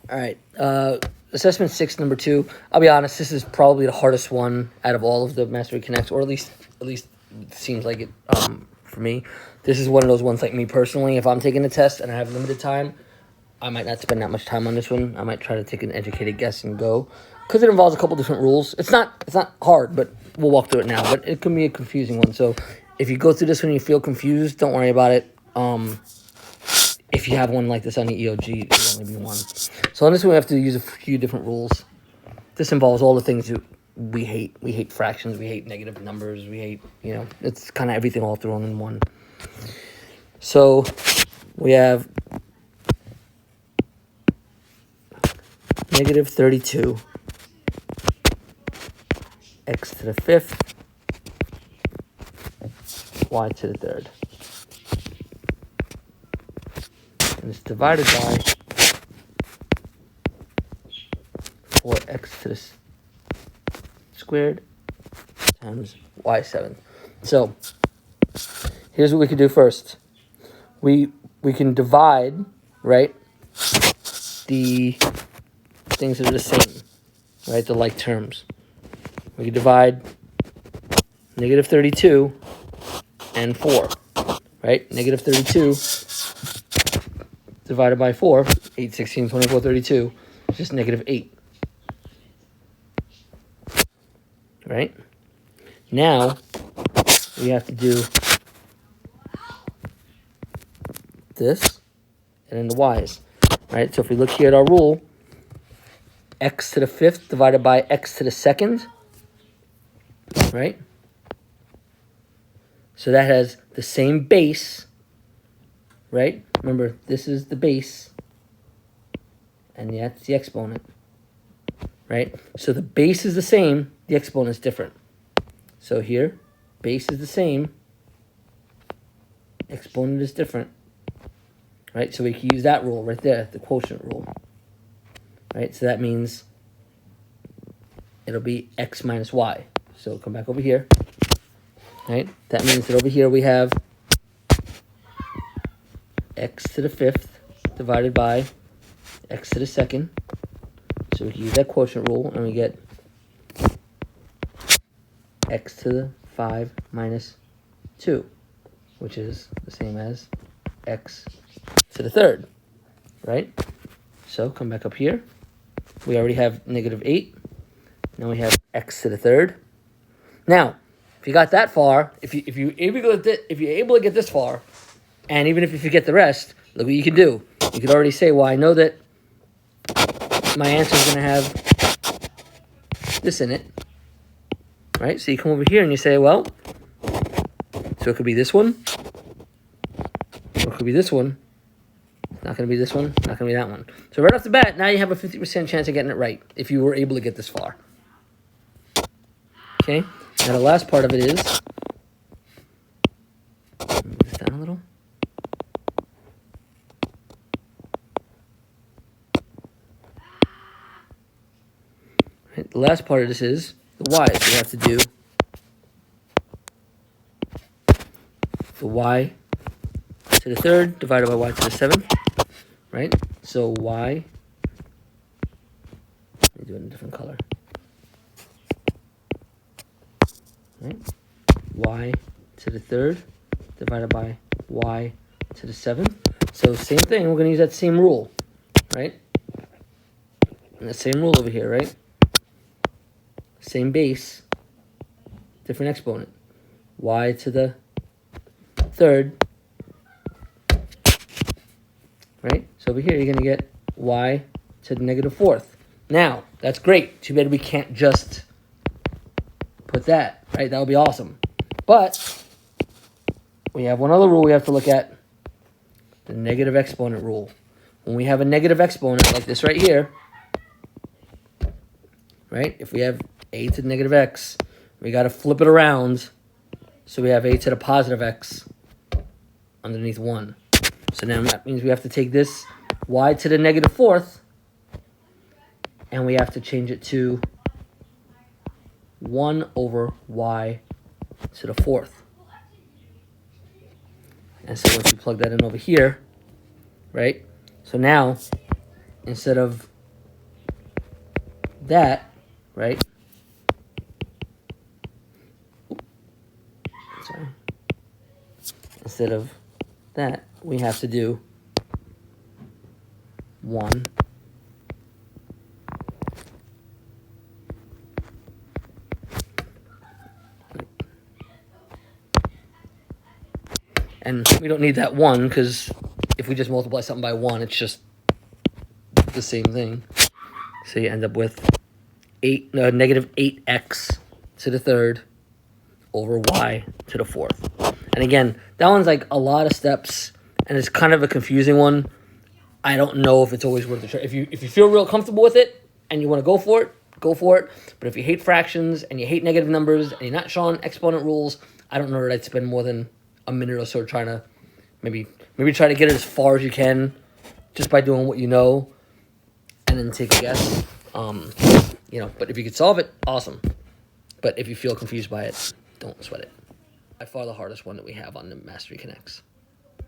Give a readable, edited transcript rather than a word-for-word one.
All right. Assessment 6, number 2. I'll be honest. This is probably the hardest one out of all of the Mastery Connects, or at least it seems like it for me. This is one of those ones, like me personally. If I'm taking a test and I have limited time, I might not spend that much time on this one. I might try to take an educated guess and go, because it involves a couple different rules. It's not hard, but we'll walk through it now. But it can be a confusing one. So if you go through this one and you feel confused, don't worry about it. If you have one like this on the EOG, it'll only be one. So on this one, we have to use a few different rules. This involves all the things we hate. We hate fractions. We hate negative numbers. We hate, it's kind of everything all thrown in one. So we have negative 32 x to the 5th y to the 3rd. And it's divided by 4x to the squared times y7. So here's what we can do first. We can divide, right, the things that are the same, right, the like terms. We can divide negative 32 and 4, right? Negative 32 divided by 4, 8, 16, 24, 32, is just negative 8. Right? Now, we have to do this and then the y's. Right? So if we look here at our rule, x to the 5th divided by x to the 2nd, right? So that has the same base, right? Remember, this is the base, and that's the exponent, right? So the base is the same, the exponent is different. So here, base is the same, exponent is different, right? So we can use that rule right there, the quotient rule, right? So that means it'll be x minus y. So come back over here, right? That means that over here we have x to the 5th divided by x to the 2nd. So we can use that quotient rule, and we get x to the 5 minus 2, which is the same as x to the 3rd, right? So come back up here. We already have negative 8. Now we have x to the 3rd. Now, if you got that far, if you're able to get this far, and even if you forget the rest, look what you can do. You could already say, well, I know that my answer is going to have this in it, right? So you come over here and you say, well, so it could be this one, or it could be this one. Not going to be this one, not going to be that one. So right off the bat, now you have a 50% chance of getting it right if you were able to get this far. Okay? Now the last part of it is, move this down a little. Right, the last part of this is the y's. We have to do the y to the 3rd divided by y to the 7th, right? So y, let me do it in a different color, right? Y to the 3rd divided by y to the 7th. So same thing, we're going to use that same rule, right? And the same rule over here, right? Same base, different exponent. Y to the 3rd, right? So over here, you're going to get y to the negative 4th. Now, that's great. Too bad we can't just put that, right? That would be awesome. But we have one other rule we have to look at, the negative exponent rule. When we have a negative exponent like this right here, right? If we have a to the negative x, we got to flip it around so we have a to the positive x underneath 1. So now that means we have to take this y to the negative 4th, and we have to change it to 1 over y to the 4th. And so once you plug that in over here, right? So now, instead of that, right? Sorry. Instead of that, we have to do 1 and we don't need that 1 because if we just multiply something by 1, it's just the same thing. So you end up with negative 8x to the third over y to the fourth. And again, that one's like a lot of steps, and it's kind of a confusing one. I don't know if it's always worth the try. If you feel real comfortable with it and you want to go for it, go for it. But if you hate fractions and you hate negative numbers and you're not showing exponent rules, I don't know that I'd spend more than a minute or so trying to maybe try to get it as far as you can just by doing what you know and then take a guess. You know, but if you could solve it, awesome. But if you feel confused by it, don't sweat it. By far the hardest one that we have on the Mastery Connects.